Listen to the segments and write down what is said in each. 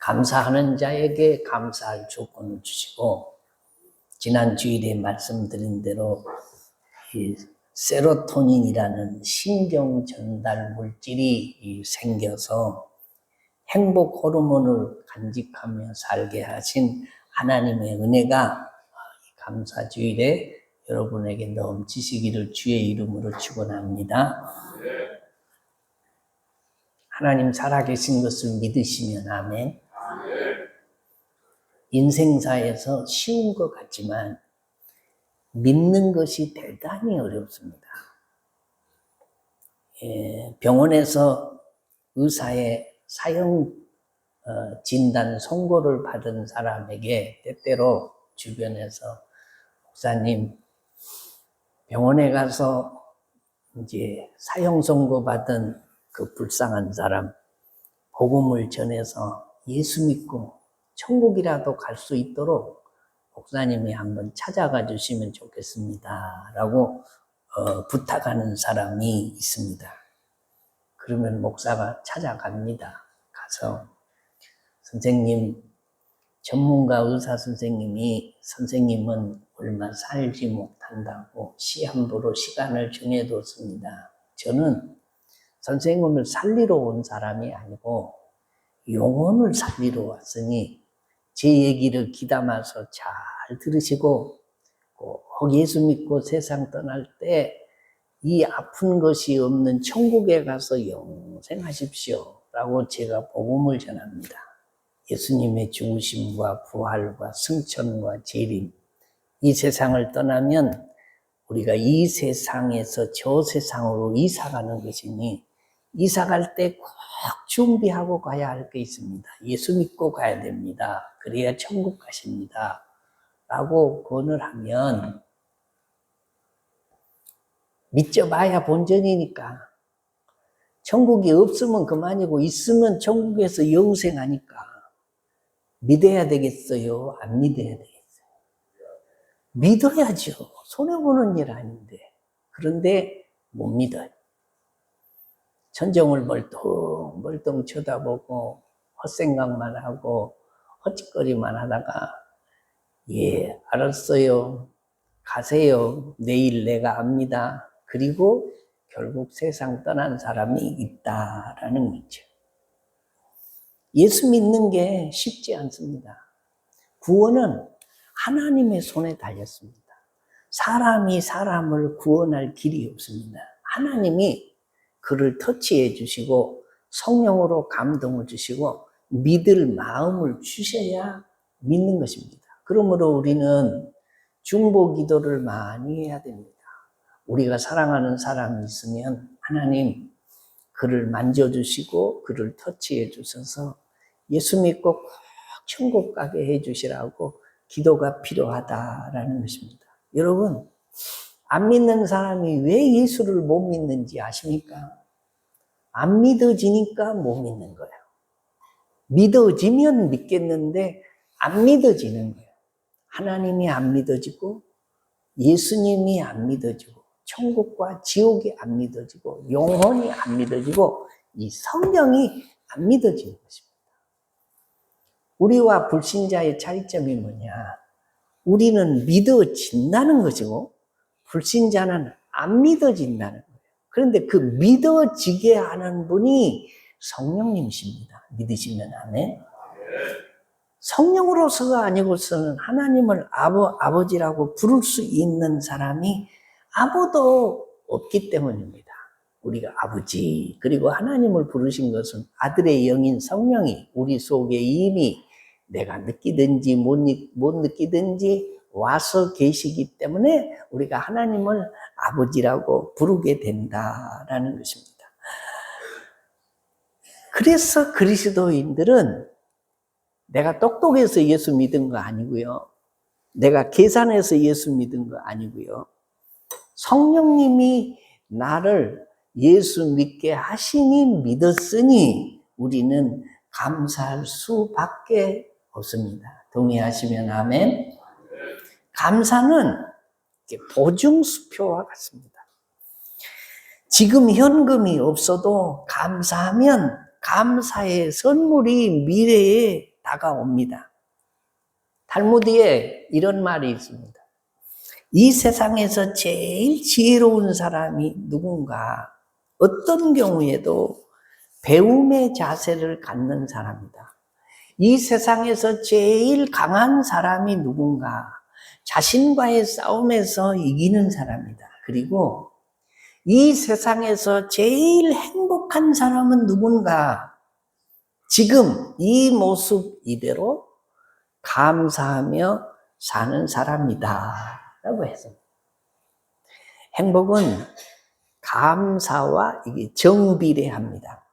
감사하는 자에게 감사할 조건을 주시고, 지난 주일에 말씀드린 대로 이 세로토닌이라는 신경 전달 물질이 생겨서 행복 호르몬을 간직하며 살게 하신 하나님의 은혜가 감사 주일에 여러분에게 넘치시기를 주의 이름으로 축원합니다. 하나님 살아계신 것을 믿으시면 아멘. 인생사에서 쉬운 것 같지만 믿는 것이 대단히 어렵습니다. 병원에서 의사의 사형 진단 선고를 받은 사람에게 때때로 주변에서 목사님, 병원에 가서 이제 사형 선고 받은 그 불쌍한 사람 복음을 전해서 예수 믿고 천국이라도 갈 수 있도록 목사님이 한번 찾아가 주시면 좋겠습니다 라고 부탁하는 사람이 있습니다. 그러면 목사가 찾아갑니다. 가서 선생님, 전문가 의사 선생님이 선생님은 얼마 살지 못한다고 시한부로 시간을 정해뒀습니다. 저는 선생님을 살리러 온 사람이 아니고 영혼을 살리러 왔으니 제 얘기를 귀담아서 잘 들으시고 꼭 예수 믿고 세상 떠날 때 이 아픈 것이 없는 천국에 가서 영생하십시오 라고 제가 복음을 전합니다. 예수님의 죽으심과 부활과 승천과 재림, 이 세상을 떠나면 우리가 이 세상에서 저 세상으로 이사가는 것이니 이사갈 때 꼭 준비하고 가야 할 게 있습니다. 예수 믿고 가야 됩니다. 그래야 천국 가십니다 라고 권을 하면 믿져봐야 본전이니까 천국이 없으면 그만이고 있으면 천국에서 영생하니까 믿어야 되겠어요? 안 믿어야 되겠어요? 믿어야죠. 손해보는 일 아닌데. 그런데 못 믿어요. 천정을 멀뚱 쳐다보고 헛생각만 하고 헛짓거리만 하다가 예, 알았어요. 가세요. 내일 내가 압니다. 그리고 결국 세상 떠난 사람이 있다라는 거죠. 예수 믿는 게 쉽지 않습니다. 구원은 하나님의 손에 달렸습니다. 사람이 사람을 구원할 길이 없습니다. 하나님이 그를 터치해 주시고 성령으로 감동을 주시고 믿을 마음을 주셔야 믿는 것입니다. 그러므로 우리는 중보 기도를 많이 해야 됩니다. 우리가 사랑하는 사람이 있으면 하나님 그를 만져주시고 그를 터치해 주셔서 예수 믿고 꼭 천국 가게 해 주시라고 기도가 필요하다라는 것입니다. 여러분, 안 믿는 사람이 왜 예수를 못 믿는지 아십니까? 안 믿어지니까 못 믿는 거예요. 믿어지면 믿겠는데 안 믿어지는 거예요. 하나님이 안 믿어지고 예수님이 안 믿어지고 천국과 지옥이 안 믿어지고 영혼이 안 믿어지고 이 성령이 안 믿어지는 것입니다. 우리와 불신자의 차이점이 뭐냐? 우리는 믿어진다는 것이고 불신자는 안 믿어진다는 거예요. 그런데 그 믿어지게 하는 분이 성령님이십니다. 믿으시면 아멘. 성령으로서가 아니고서는 하나님을 아버지라고 부를 수 있는 사람이 아무도 없기 때문입니다. 우리가 아버지, 그리고 하나님을 부르신 것은 아들의 영인 성령이 우리 속에 이미 내가 느끼든지 못 느끼든지 와서 계시기 때문에 우리가 하나님을 아버지라고 부르게 된다라는 것입니다. 그래서 그리스도인들은 내가 똑똑해서 예수 믿은 거 아니고요. 내가 계산해서 예수 믿은 거 아니고요. 성령님이 나를 예수 믿게 하시니 믿었으니 우리는 감사할 수밖에 없습니다. 동의하시면 아멘. 감사는 보증수표와 같습니다. 지금 현금이 없어도 감사하면 감사의 선물이 미래에 다가옵니다. 탈무드에 이런 말이 있습니다. 이 세상에서 제일 지혜로운 사람이 누군가? 어떤 경우에도 배움의 자세를 갖는 사람이다. 이 세상에서 제일 강한 사람이 누군가? 자신과의 싸움에서 이기는 사람이다. 그리고 이 세상에서 제일 행복한 사람은 누군가? 지금 이 모습 이대로 감사하며 사는 사람이다 라고 해서 행복은 감사와 이게 정비례합니다.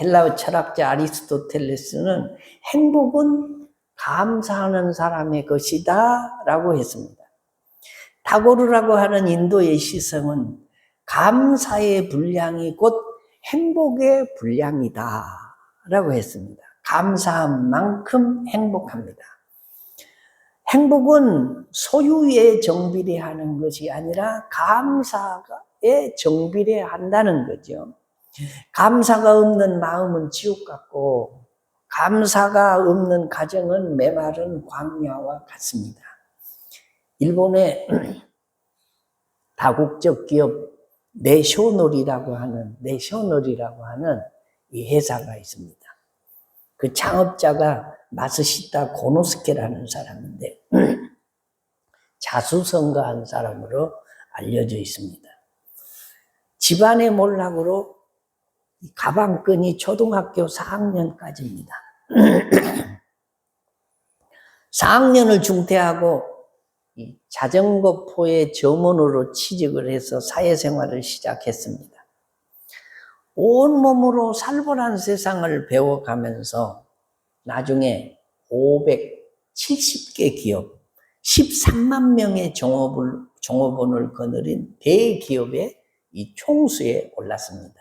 헬라어 철학자 아리스토텔레스는 행복은 감사하는 사람의 것이다 라고 했습니다. 타고르라고 하는 인도의 시성은 감사의 분량이 곧 행복의 분량이다 라고 했습니다. 감사한 만큼 행복합니다. 행복은 소유에 정비례하는 것이 아니라 감사에 정비례한다는 거죠. 감사가 없는 마음은 지옥 같고 감사가 없는 가정은 메마른 광야와 같습니다. 일본의 다국적 기업 내셔널이라고 하는 이 회사가 있습니다. 그 창업자가 마스시타 고노스케라는 사람인데 자수성가한 사람으로 알려져 있습니다. 집안의 몰락으로 가방끈이 초등학교 4학년까지입니다. 4학년을 중퇴하고 자전거포의 점원으로 취직을 해서 사회생활을 시작했습니다. 온몸으로 살벌한 세상을 배워가면서 나중에 570개 기업, 13만 명의 종업원을 거느린 대기업의 이 총수에 올랐습니다.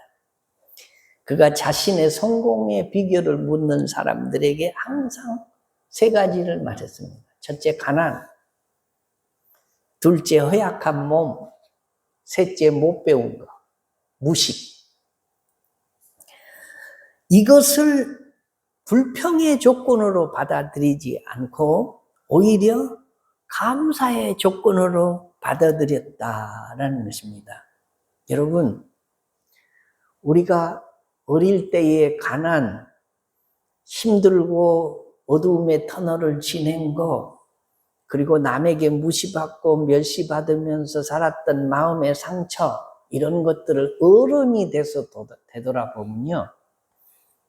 그가 자신의 성공의 비결을 묻는 사람들에게 항상 세 가지를 말했습니다. 첫째, 가난. 둘째, 허약한 몸. 셋째, 못 배운 것. 무식. 이것을 불평의 조건으로 받아들이지 않고 오히려 감사의 조건으로 받아들였다라는 것입니다. 여러분, 우리가 어릴 때의 가난, 힘들고 어두움의 터널을 지낸 거, 그리고 남에게 무시받고 멸시받으면서 살았던 마음의 상처, 이런 것들을 어른이 돼서 되돌아보면요,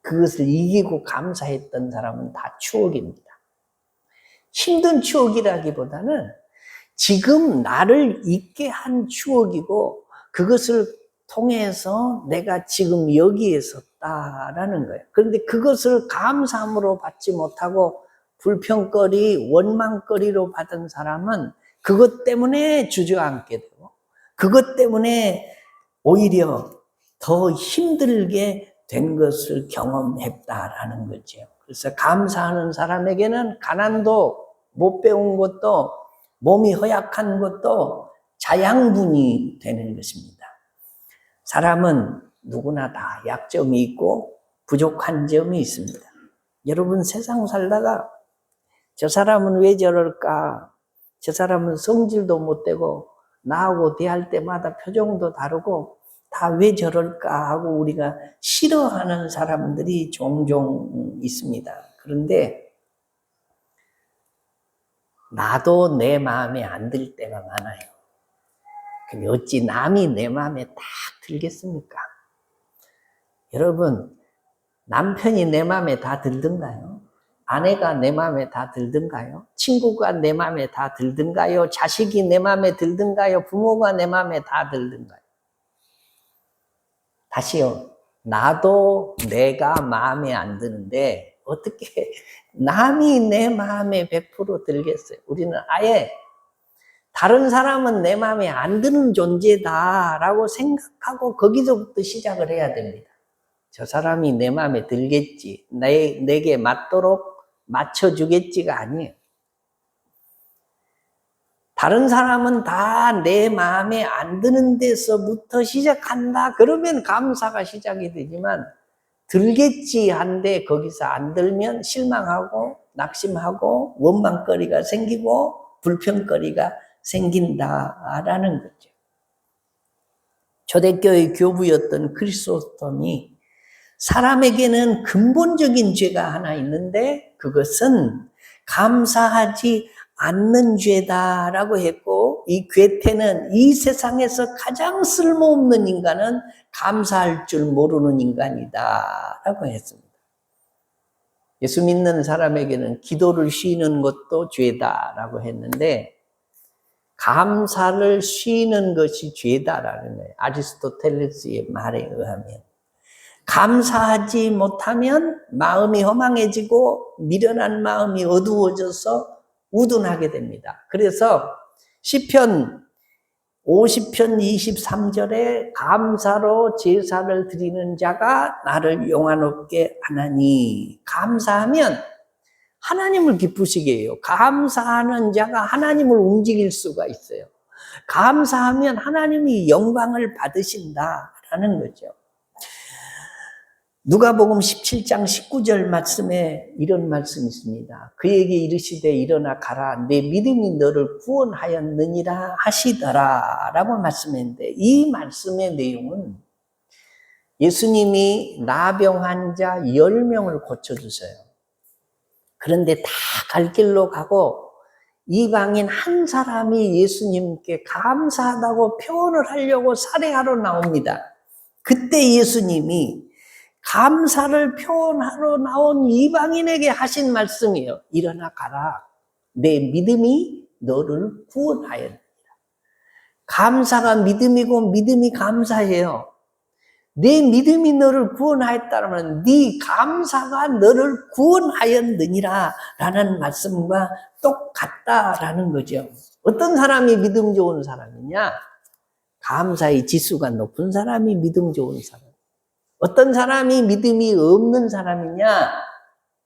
그것을 이기고 감사했던 사람은 다 추억입니다. 힘든 추억이라기보다는 지금 나를 있게 한 추억이고 그것을 통해서 내가 지금 여기에 섰다라는 거예요. 그런데 그것을 감사함으로 받지 못하고 불평거리, 원망거리로 받은 사람은 그것 때문에 주저앉게 되고 그것 때문에 오히려 더 힘들게 된 것을 경험했다라는 거죠. 그래서 감사하는 사람에게는 가난도 못 배운 것도 몸이 허약한 것도 자양분이 되는 것입니다. 사람은 누구나 다 약점이 있고 부족한 점이 있습니다. 여러분 세상 살다가 저 사람은 왜 저럴까? 저 사람은 성질도 못 되고 나하고 대할 때마다 표정도 다르고 다 왜 저럴까 하고 우리가 싫어하는 사람들이 종종 있습니다. 그런데 나도 내 마음에 안 들 때가 많아요. 근데 어찌 남이 내 마음에 딱 들겠습니까? 여러분, 남편이 내 마음에 다 들던가요? 아내가 내 마음에 다 들던가요? 친구가 내 마음에 다 들던가요? 자식이 내 마음에 들던가요? 부모가 내 마음에 다 들던가요? 다시요. 나도 내가 마음에 안 드는데 어떻게 남이 내 마음에 100% 들겠어요? 우리는 아예 다른 사람은 내 마음에 안 드는 존재다라고 생각하고 거기서부터 시작을 해야 됩니다. 저 사람이 내 마음에 들겠지, 내게 맞도록 맞춰주겠지가 아니에요. 다른 사람은 다 내 마음에 안 드는 데서부터 시작한다. 그러면 감사가 시작이 되지만 들겠지 한데 거기서 안 들면 실망하고 낙심하고 원망거리가 생기고 불평거리가 생긴다라는 거죠. 초대교회 교부였던 크리소스톰이 사람에게는 근본적인 죄가 하나 있는데 그것은 감사하지 않는 죄다라고 했고, 이 괴테는 이 세상에서 가장 쓸모없는 인간은 감사할 줄 모르는 인간이다라고 했습니다. 예수 믿는 사람에게는 기도를 쉬는 것도 죄다라고 했는데 감사를 쉬는 것이 죄다라는 거예요. 아리스토텔레스의 말에 의하면. 감사하지 못하면 마음이 허망해지고 미련한 마음이 어두워져서 우둔하게 됩니다. 그래서 시편 50편 23절에 감사로 제사를 드리는 자가 나를 영화롭게 하나니, 감사하면 하나님을 기쁘시게 해요. 감사하는 자가 하나님을 움직일 수가 있어요. 감사하면 하나님이 영광을 받으신다라는 거죠. 누가복음 17장 19절 말씀에 이런 말씀이 있습니다. 그에게 이르시되 일어나 가라, 내 믿음이 너를 구원하였느니라 하시더라 라고 말씀했는데, 이 말씀의 내용은 예수님이 나병 환자 10명을 고쳐주세요. 그런데 다 갈 길로 가고 이방인 한 사람이 예수님께 감사하다고 표현을 하려고 살해하러 나옵니다. 그때 예수님이 감사를 표현하러 나온 이방인에게 하신 말씀이에요. 일어나 가라, 내 믿음이 너를 구원하였느니라. 감사가 믿음이고 믿음이 감사예요. 내 믿음이 너를 구원하였다면 네 감사가 너를 구원하였느니라 라는 말씀과 똑같다라는 거죠. 어떤 사람이 믿음 좋은 사람이냐? 감사의 지수가 높은 사람이 믿음 좋은 사람. 어떤 사람이 믿음이 없는 사람이냐?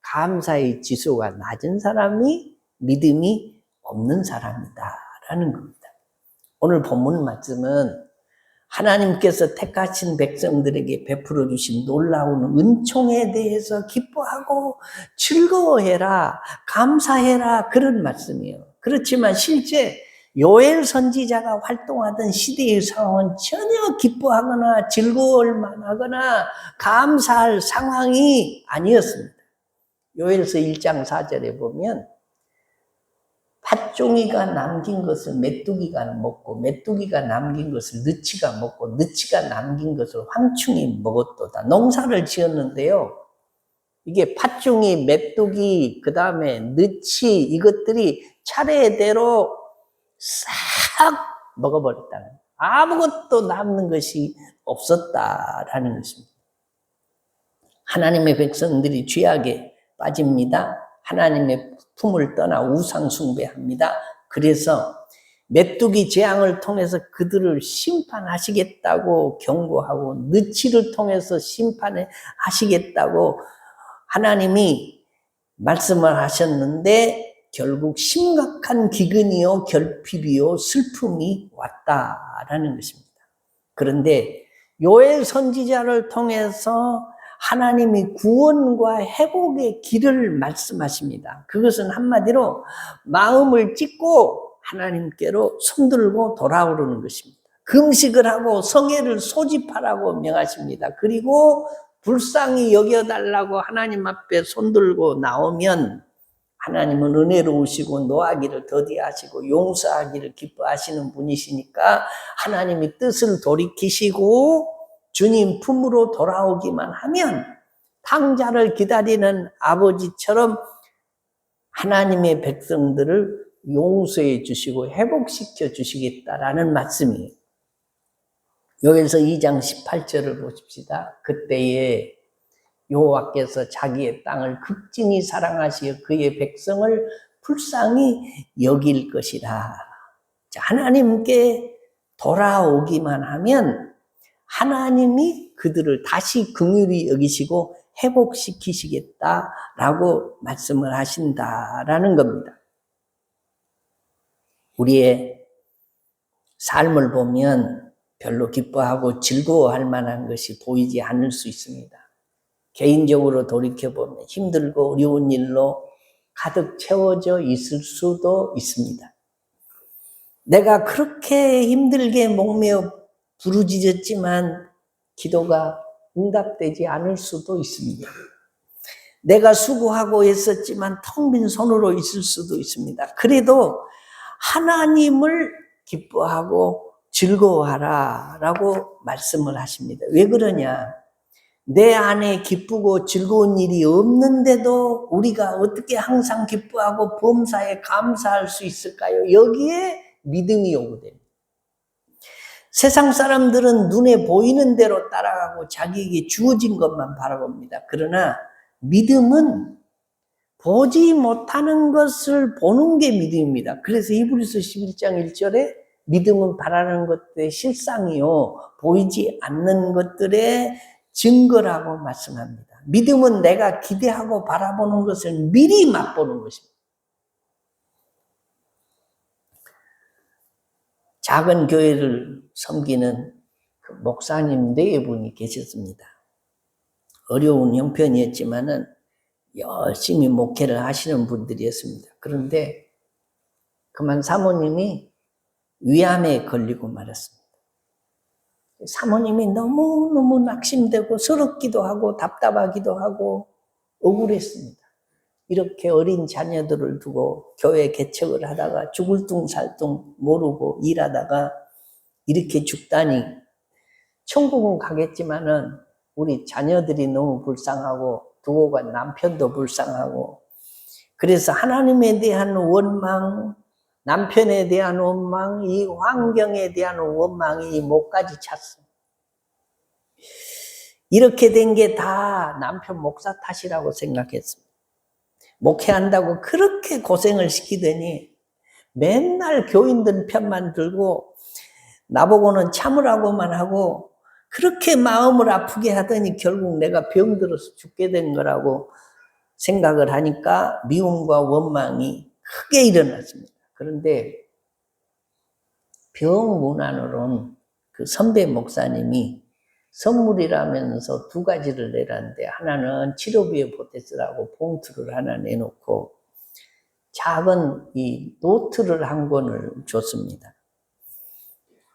감사의 지수가 낮은 사람이 믿음이 없는 사람이다라는 겁니다. 오늘 본문 말씀은 하나님께서 택하신 백성들에게 베풀어 주신 놀라운 은총에 대해서 기뻐하고 즐거워해라, 감사해라, 그런 말씀이에요. 그렇지만 실제 요엘 선지자가 활동하던 시대의 상황은 전혀 기뻐하거나 즐거울 만하거나 감사할 상황이 아니었습니다. 요엘서 1장 4절에 보면 팥종이가 남긴 것을 메뚜기가 먹고 메뚜기가 남긴 것을 느치가 먹고 느치가 남긴 것을 황충이 먹었도다. 농사를 지었는데요, 이게 팥종이, 메뚜기, 그 다음에 느치, 이것들이 차례대로 싹 먹어버렸다는, 아무것도 남는 것이 없었다라는 것입니다. 하나님의 백성들이 죄악에 빠집니다. 하나님의 품을 떠나 우상 숭배합니다. 그래서 메뚜기 재앙을 통해서 그들을 심판하시겠다고 경고하고 느치를 통해서 심판하시겠다고 하나님이 말씀을 하셨는데 결국 심각한 기근이요 결핍이요 슬픔이 왔다라는 것입니다. 그런데 요엘 선지자를 통해서 하나님이 구원과 회복의 길을 말씀하십니다. 그것은 한마디로 마음을 찢고 하나님께로 손들고 돌아오르는 것입니다. 금식을 하고 성회를 소집하라고 명하십니다. 그리고 불쌍히 여겨달라고 하나님 앞에 손들고 나오면 하나님은 은혜로우시고 노하기를 더디하시고 용서하기를 기뻐하시는 분이시니까 하나님이 뜻을 돌이키시고 주님 품으로 돌아오기만 하면 탕자를 기다리는 아버지처럼 하나님의 백성들을 용서해 주시고 회복시켜 주시겠다라는 말씀이에요. 요엘서 2장 18절을 보십시다. 그때에 여호와께서 자기의 땅을 극진히 사랑하시어 그의 백성을 불쌍히 여길 것이라. 자, 하나님께 돌아오기만 하면 하나님이 그들을 다시 긍휼히 여기시고 회복시키시겠다라고 말씀을 하신다라는 겁니다. 우리의 삶을 보면 별로 기뻐하고 즐거워할 만한 것이 보이지 않을 수 있습니다. 개인적으로 돌이켜보면 힘들고 어려운 일로 가득 채워져 있을 수도 있습니다. 내가 그렇게 힘들게 목매어 부르짖었지만 기도가 응답되지 않을 수도 있습니다. 내가 수고하고 했었지만 텅 빈 손으로 있을 수도 있습니다. 그래도 하나님을 기뻐하고 즐거워하라 라고 말씀을 하십니다. 왜 그러냐? 내 안에 기쁘고 즐거운 일이 없는데도 우리가 어떻게 항상 기뻐하고 범사에 감사할 수 있을까요? 여기에 믿음이 요구됩니다. 세상 사람들은 눈에 보이는 대로 따라가고 자기에게 주어진 것만 바라봅니다. 그러나 믿음은 보지 못하는 것을 보는 게 믿음입니다. 그래서 히브리서 11장 1절에 믿음은 바라는 것들의 실상이요 보이지 않는 것들의 증거라고 말씀합니다. 믿음은 내가 기대하고 바라보는 것을 미리 맛보는 것입니다. 작은 교회를 섬기는 그 목사님 4분이 계셨습니다. 어려운 형편이었지만은 열심히 목회를 하시는 분들이었습니다. 그런데 그만 사모님이 위암에 걸리고 말았습니다. 사모님이 너무너무 낙심되고 서럽기도 하고 답답하기도 하고 억울했습니다. 이렇게 어린 자녀들을 두고 교회 개척을 하다가 죽을 둥 살 둥 모르고 일하다가 이렇게 죽다니 천국은 가겠지만은 우리 자녀들이 너무 불쌍하고 두고 간 남편도 불쌍하고 그래서 하나님에 대한 원망, 남편에 대한 원망, 이 환경에 대한 원망이 목까지 찼어. 이렇게 된 게 다 남편 목사 탓이라고 생각했습니다. 목회한다고 그렇게 고생을 시키더니 맨날 교인들 편만 들고 나보고는 참으라고만 하고 그렇게 마음을 아프게 하더니 결국 내가 병들어서 죽게 된 거라고 생각을 하니까 미움과 원망이 크게 일어났습니다. 그런데 병문안으로는 그 선배 목사님이 선물이라면서 2가지를 내놨는데 하나는 치료비에 보태쓰라고 봉투를 하나 내놓고 작은 이 노트를 한 권을 줬습니다.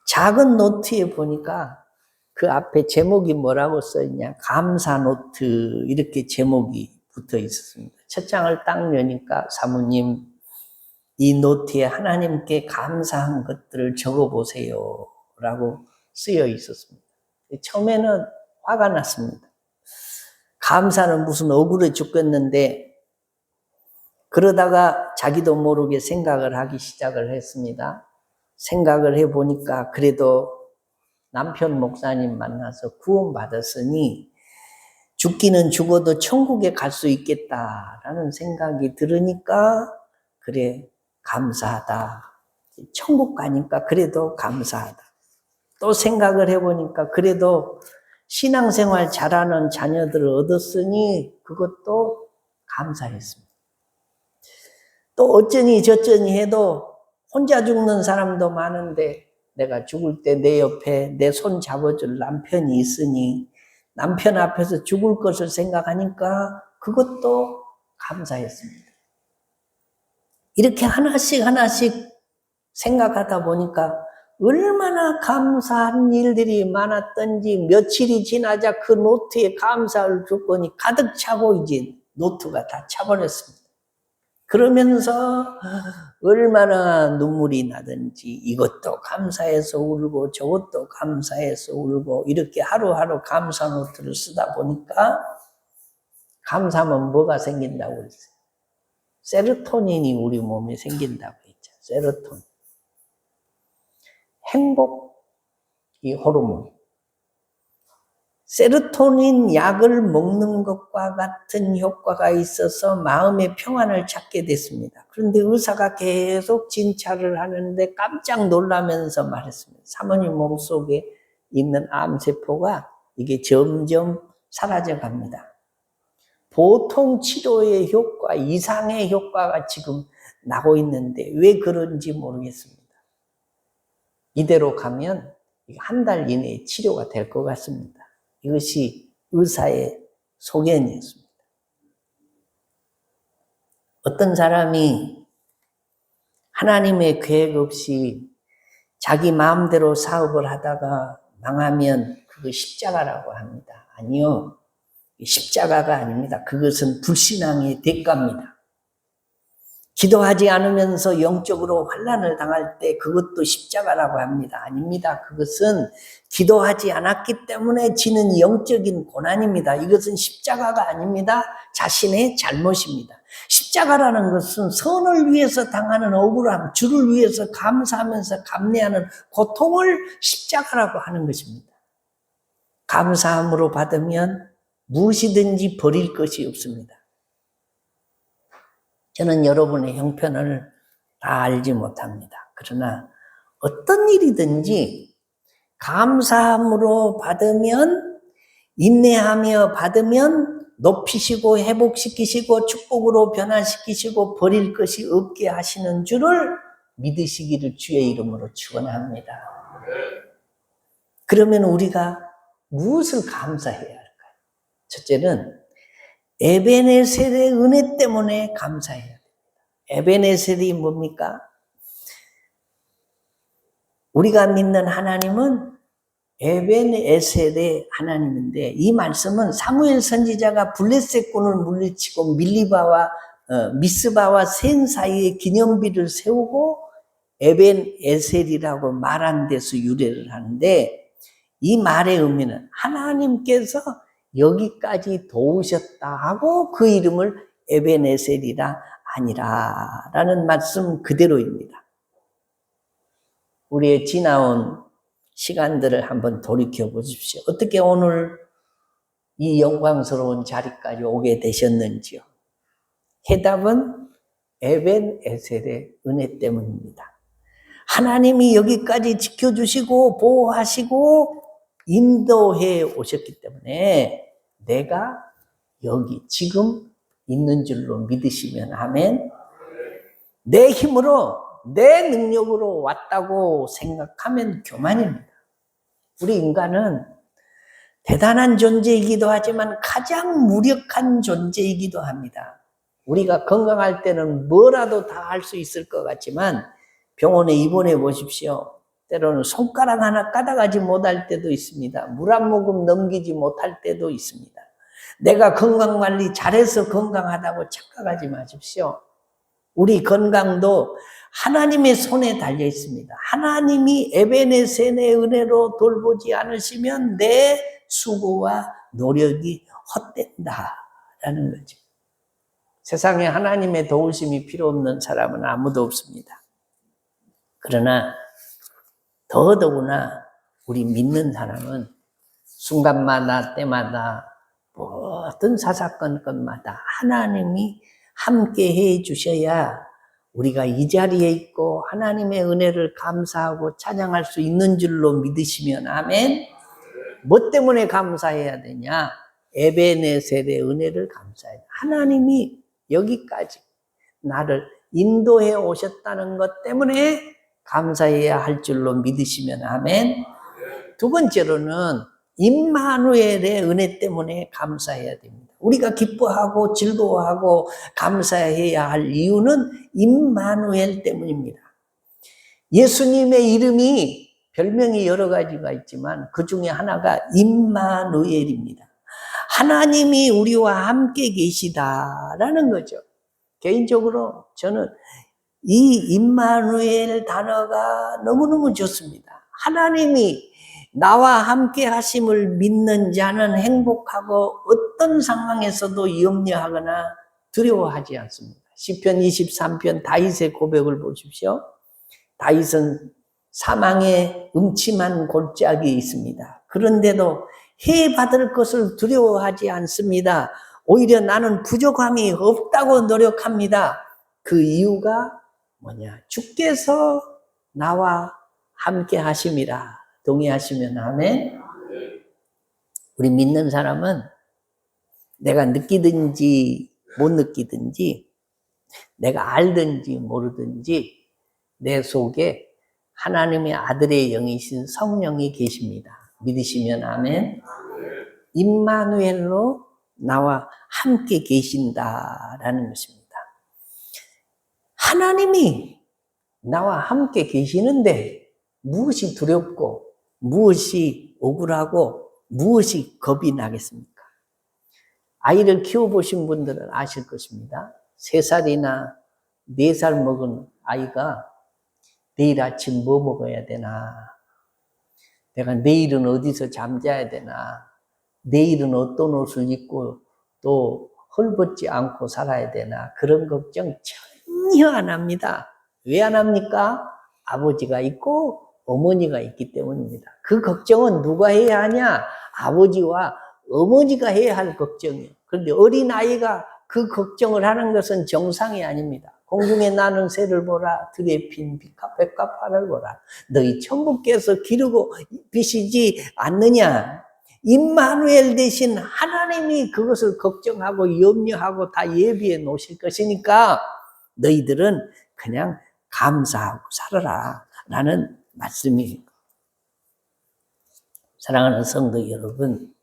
작은 노트에 보니까 그 앞에 제목이 뭐라고 써있냐? 감사 노트 이렇게 제목이 붙어 있었습니다. 첫 장을 딱 여니까 사모님 이 노트에 하나님께 감사한 것들을 적어보세요 라고 쓰여 있었습니다. 처음에는 화가 났습니다. 감사는 무슨 억울해 죽겠는데 그러다가 자기도 모르게 생각을 하기 시작을 했습니다. 생각을 해보니까 그래도 남편 목사님 만나서 구원받았으니 죽기는 죽어도 천국에 갈 수 있겠다라는 생각이 들으니까 그래 감사하다. 천국 가니까 그래도 감사하다. 또 생각을 해보니까 그래도 신앙생활 잘하는 자녀들을 얻었으니 그것도 감사했습니다. 또 어쩌니 저쩌니 해도 혼자 죽는 사람도 많은데 내가 죽을 때 내 옆에 내 손 잡아줄 남편이 있으니 남편 앞에서 죽을 것을 생각하니까 그것도 감사했습니다. 이렇게 하나씩 생각하다 보니까 얼마나 감사한 일들이 많았던지 며칠이 지나자 그 노트에 감사를 조건이 가득 차고 이제 노트가 다 차버렸습니다. 그러면서 얼마나 눈물이 나든지 이것도 감사해서 울고 저것도 감사해서 울고 이렇게 하루하루 감사 노트를 쓰다 보니까 감사하면 뭐가 생긴다고 그랬어요? 세로토닌이 우리 몸에 생긴다고 했죠. 세로토닌. 행복, 이 호르몬. 세로토닌 약을 먹는 것과 같은 효과가 있어서 마음의 평안을 찾게 됐습니다. 그런데 의사가 계속 진찰을 하는데 깜짝 놀라면서 말했습니다. 사모님 몸속에 있는 암세포가 이게 점점 사라져 갑니다. 보통 치료의 효과 이상의 효과가 지금 나고 있는데 왜 그런지 모르겠습니다. 이대로 가면 한 달 이내에 치료가 될 것 같습니다. 이것이 의사의 소견이었습니다. 어떤 사람이 하나님의 계획 없이 자기 마음대로 사업을 하다가 망하면 그거 십자가라고 합니다. 아니요. 십자가가 아닙니다. 그것은 불신앙의 대가입니다. 기도하지 않으면서 영적으로 환난을 당할 때 그것도 십자가라고 합니다. 아닙니다. 그것은 기도하지 않았기 때문에 지는 영적인 고난입니다. 이것은 십자가가 아닙니다. 자신의 잘못입니다. 십자가라는 것은 선을 위해서 당하는 억울함, 주를 위해서 감사하면서 감내하는 고통을 십자가라고 하는 것입니다. 감사함으로 받으면 무엇이든지 버릴 것이 없습니다. 저는 여러분의 형편을 다 알지 못합니다. 그러나 어떤 일이든지 감사함으로 받으면, 인내하며 받으면 높이시고 회복시키시고 축복으로 변화시키시고 버릴 것이 없게 하시는 줄을 믿으시기를 주의 이름으로 축원합니다. 그러면 우리가 무엇을 감사해야 할까요? 첫째는 에베네셀의 은혜 때문에 감사해야 됩니다. 에베네셀이 뭡니까? 우리가 믿는 하나님은 에벤에셀의 하나님인데, 이 말씀은 사무엘 선지자가 블레셋군을 물리치고 미스바와 센 사이에 기념비를 세우고 에벤에셀이라고 말한 데서 유래를 하는데, 이 말의 의미는 하나님께서 여기까지 도우셨다 하고 그 이름을 에벤에셀이라 아니라 라는 말씀 그대로입니다. 우리의 지나온 시간들을 한번 돌이켜 보십시오. 어떻게 오늘 이 영광스러운 자리까지 오게 되셨는지요? 해답은 에벤에셀의 은혜 때문입니다. 하나님이 여기까지 지켜주시고 보호하시고 인도해 오셨기 때문에 내가 여기 지금 있는 줄로 믿으시면 아멘. 내 힘으로 내 능력으로 왔다고 생각하면 교만입니다. 우리 인간은 대단한 존재이기도 하지만 가장 무력한 존재이기도 합니다. 우리가 건강할 때는 뭐라도 다 할 수 있을 것 같지만 병원에 입원해 보십시오. 때로는 손가락 하나 까다가지 못할 때도 있습니다. 물 한 모금 넘기지 못할 때도 있습니다. 내가 건강관리 잘해서 건강하다고 착각하지 마십시오. 우리 건강도 하나님의 손에 달려 있습니다. 하나님이 에베네셀의 은혜로 돌보지 않으시면 내 수고와 노력이 헛된다라는 거죠. 세상에 하나님의 도우심이 필요 없는 사람은 아무도 없습니다. 그러나 더더구나 우리 믿는 사람은 순간마다 때마다 모든 사사건건마다 하나님이 함께 해 주셔야 우리가 이 자리에 있고 하나님의 은혜를 감사하고 찬양할 수 있는 줄로 믿으시면 아멘. 뭐 때문에 감사해야 되냐? 에베네셀의 은혜를 감사해야 돼. 하나님이 여기까지 나를 인도해 오셨다는 것 때문에 감사해야 할 줄로 믿으시면 아멘. 두 번째로는 임마누엘의 은혜 때문에 감사해야 됩니다. 우리가 기뻐하고 즐거워하고 감사해야 할 이유는 임마누엘 때문입니다. 예수님의 이름이 별명이 여러 가지가 있지만 그 중에 하나가 임마누엘입니다. 하나님이 우리와 함께 계시다라는 거죠. 개인적으로 저는 이 임마누엘 단어가 너무너무 좋습니다. 하나님이 나와 함께 하심을 믿는 자는 행복하고 어떤 상황에서도 염려하거나 두려워하지 않습니다. 시편 23편 다윗의 고백을 보십시오. 다윗은 사망의 음침한 골짜기에 있습니다. 그런데도 해받을 것을 두려워하지 않습니다. 오히려 나는 부족함이 없다고 노력합니다. 그 이유가 뭐냐? 주께서 나와 함께 하심이라. 동의하시면 아멘. 우리 믿는 사람은 내가 느끼든지 못 느끼든지 내가 알든지 모르든지 내 속에 하나님의 아들의 영이신 성령이 계십니다. 믿으시면 아멘. 임마누엘로 나와 함께 계신다라는 것입니다. 하나님이 나와 함께 계시는데 무엇이 두렵고 무엇이 억울하고 무엇이 겁이 나겠습니까? 아이를 키워보신 분들은 아실 것입니다. 3살이나 4살 먹은 아이가 내일 아침 뭐 먹어야 되나? 내가 내일은 어디서 잠자야 되나? 내일은 어떤 옷을 입고 또 헐벗지 않고 살아야 되나? 그런 걱정 전혀 안 합니다. 왜 안 합니까? 아버지가 있고 어머니가 있기 때문입니다. 그 걱정은 누가 해야 하냐? 아버지와 어머니가 해야 할 걱정이에요. 그런데 어린아이가 그 걱정을 하는 것은 정상이 아닙니다. 공중에 나는 새를 보라, 들에 핀 백합화를 보라. 너희 천부께서 기르고 비시지 않느냐? 임마누엘 대신 하나님이 그것을 걱정하고 염려하고 다 예비해 놓으실 것이니까 너희들은 그냥 감사하고 살아라 라는 말씀이에요. 사랑하는 성도 여러분,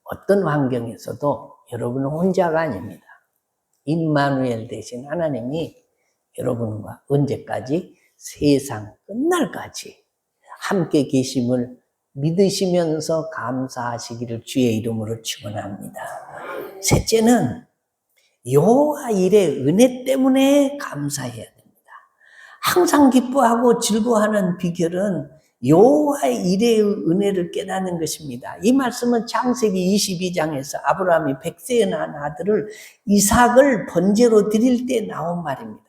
어떤 환경에서도 여러분은 혼자가 아닙니다. 임마누엘 대신 하나님이 여러분과 언제까지? 세상 끝날까지 함께 계심을 믿으시면서 감사하시기를 주의 이름으로 축원합니다. 셋째는 여호와 일의 은혜 때문에 감사해야 됩니다. 항상 기뻐하고 즐거워하는 비결은 여호와의 일의 은혜를 깨닫는 것입니다. 이 말씀은 창세기 22장에서 아브라함이 100세에 낳은 아들을 이삭을 번제로 드릴 때 나온 말입니다.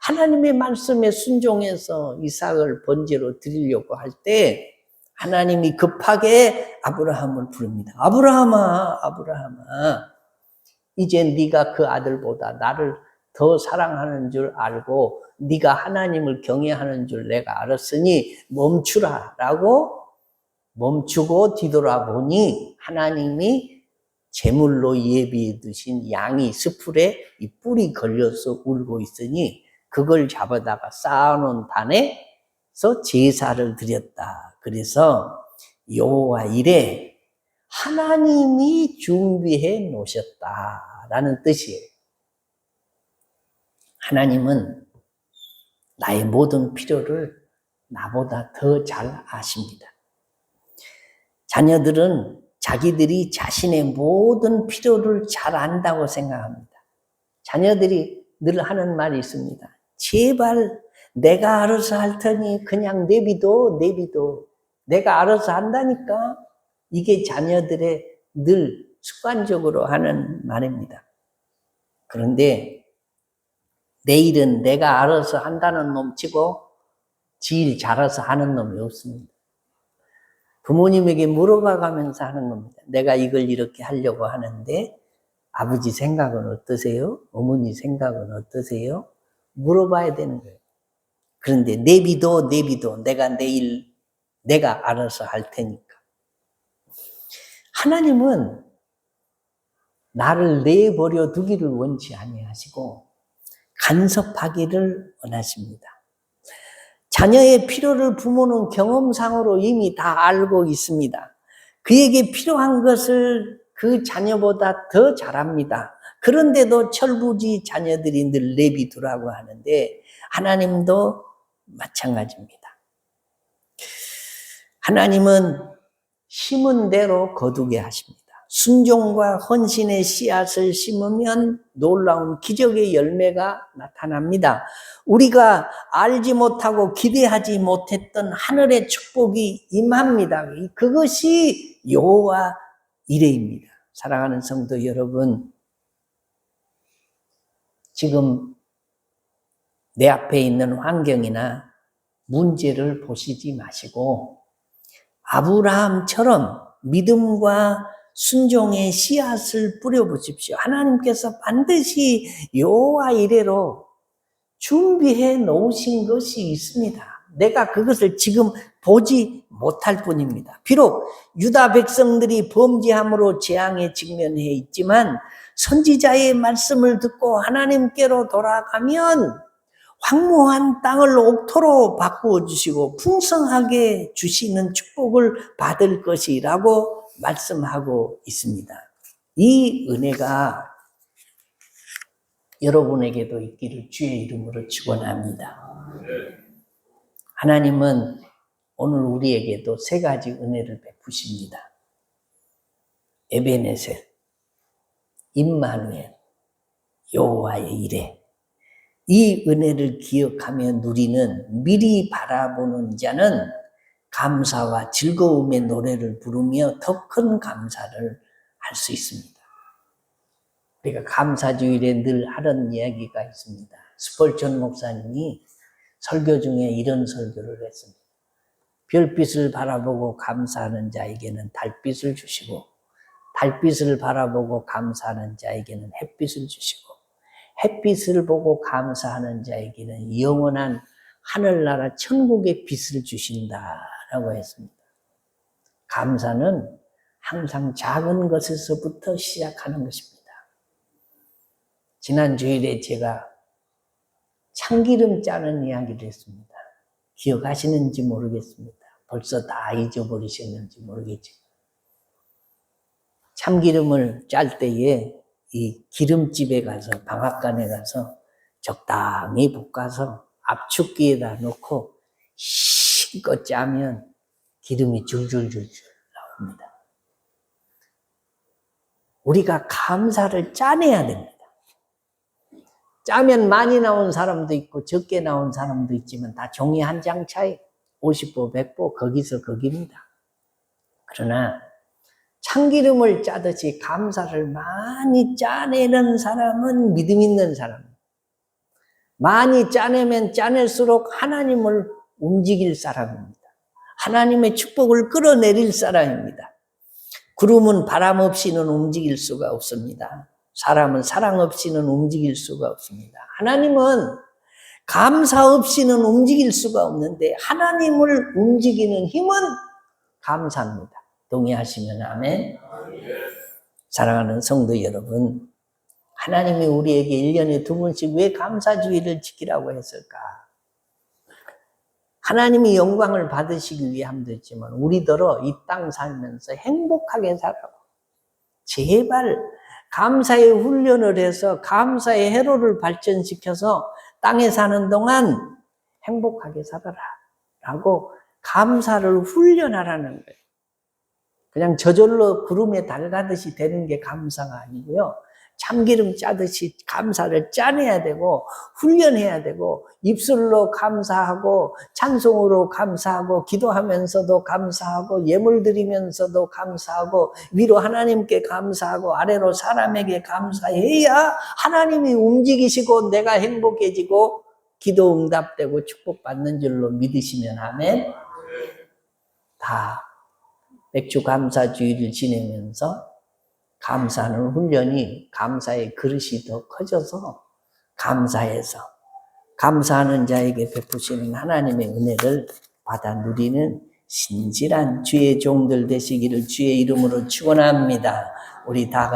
하나님의 말씀에 순종해서 이삭을 번제로 드리려고 할 때 하나님이 급하게 아브라함을 부릅니다. 아브라함아, 아브라함아, 이제 네가 그 아들보다 나를 더 사랑하는 줄 알고 네가 하나님을 경외하는 줄 내가 알았으니 멈추라 라고 멈추고 뒤돌아보니 하나님이 제물로 예비해 두신 양이 스풀에 이 뿔이 걸려서 울고 있으니 그걸 잡아다가 쌓아놓은 단에서 제사를 드렸다. 그래서 여호와 이래 하나님이 준비해 놓으셨다라는 뜻이에요. 하나님은 나의 모든 필요를 나보다 더 잘 아십니다. 자녀들은 자기들이 자신의 모든 필요를 잘 안다고 생각합니다. 자녀들이 늘 하는 말이 있습니다. 제발 내가 알아서 할 테니 그냥 내비둬. 내가 알아서 한다니까. 이게 자녀들의 늘 습관적으로 하는 말입니다. 그런데 내일은 내가 알아서 한다는 놈 치고 지 일 잘해서 하는 놈이 없습니다. 부모님에게 물어봐가면서 하는 겁니다. 내가 이걸 이렇게 하려고 하는데 아버지 생각은 어떠세요? 어머니 생각은 어떠세요? 물어봐야 되는 거예요. 그런데 내비둬. 내가 내일 내가 알아서 할 테니까. 하나님은 나를 내버려 두기를 원치 아니하시고 간섭하기를 원하십니다. 자녀의 필요를 부모는 경험상으로 이미 다 알고 있습니다. 그에게 필요한 것을 그 자녀보다 더 잘합니다. 그런데도 철부지 자녀들이 늘 내비두라고 하는데 하나님도 마찬가지입니다. 하나님은 심은 대로 거두게 하십니다. 순종과 헌신의 씨앗을 심으면 놀라운 기적의 열매가 나타납니다. 우리가 알지 못하고 기대하지 못했던 하늘의 축복이 임합니다. 그것이 여호와 이레입니다. 사랑하는 성도 여러분, 지금 내 앞에 있는 환경이나 문제를 보시지 마시고 아브라함처럼 믿음과 순종의 씨앗을 뿌려보십시오. 하나님께서 반드시 여호와 이레로 준비해 놓으신 것이 있습니다. 내가 그것을 지금 보지 못할 뿐입니다. 비록 유다 백성들이 범죄함으로 재앙에 직면해 있지만 선지자의 말씀을 듣고 하나님께로 돌아가면 황무한 땅을 옥토로 바꾸어 주시고 풍성하게 주시는 축복을 받을 것이라고 말씀하고 있습니다. 이 은혜가 여러분에게도 있기를 주의 이름으로 축원합니다. 하나님은 오늘 우리에게도 세 가지 은혜를 베푸십니다. 에베네셀, 임마누엘, 여호와의 이레. 이 은혜를 기억하며 누리는 미리 바라보는 자는 감사와 즐거움의 노래를 부르며 더 큰 감사를 할 수 있습니다. 우리가 감사주일에 늘 하는 이야기가 있습니다. 스펄전 목사님이 설교 중에 이런 설교를 했습니다. 별빛을 바라보고 감사하는 자에게는 달빛을 주시고, 달빛을 바라보고 감사하는 자에게는 햇빛을 주시고, 햇빛을 보고 감사하는 자에게는 영원한 하늘나라 천국의 빛을 주신다라고 했습니다. 감사는 항상 작은 것에서부터 시작하는 것입니다. 지난 주일에 제가 참기름 짜는 이야기를 했습니다. 기억하시는지 모르겠습니다. 벌써 다 잊어버리셨는지 모르겠지만, 참기름을 짤 때에 이 기름집에 가서, 방앗간에 가서 적당히 볶아서 압축기에다 놓고 힘껏 짜면 기름이 줄줄줄줄 나옵니다. 우리가 감사를 짜내야 됩니다. 짜면 많이 나온 사람도 있고 적게 나온 사람도 있지만 다 종이 한 장 차이, 50보, 100보 거기서 거기입니다. 그러나 참기름을 짜듯이 감사를 많이 짜내는 사람은 믿음 있는 사람입니다. 많이 짜내면 짜낼수록 하나님을 움직일 사람입니다. 하나님의 축복을 끌어내릴 사람입니다. 구름은 바람 없이는 움직일 수가 없습니다. 사람은 사랑 없이는 움직일 수가 없습니다. 하나님은 감사 없이는 움직일 수가 없는데 하나님을 움직이는 힘은 감사입니다. 동의하시면 아멘. 사랑하는 성도 여러분, 하나님이 우리에게 1년에 2번씩 왜 감사주의를 지키라고 했을까? 하나님이 영광을 받으시기 위함도 있지만 우리더러 이 땅 살면서 행복하게 살라고, 제발 감사의 훈련을 해서 감사의 회로를 발전시켜서 땅에 사는 동안 행복하게 살아라 라고 감사를 훈련하라는 거예요. 그냥 저절로 구름에 달 가듯이 되는 게 감사가 아니고요. 참기름 짜듯이 감사를 짜내야 되고 훈련해야 되고, 입술로 감사하고 찬송으로 감사하고 기도하면서도 감사하고 예물 드리면서도 감사하고 위로 하나님께 감사하고 아래로 사람에게 감사해야 하나님이 움직이시고 내가 행복해지고 기도 응답되고 축복받는 줄로 믿으시면 아멘. 다 맥주 감사주의를 지내면서 감사하는 훈련이, 감사의 그릇이 더 커져서 감사해서 감사하는 자에게 베푸시는 하나님의 은혜를 받아 누리는 신실한 주의 종들 되시기를 주의 이름으로 축원합니다. 우리 다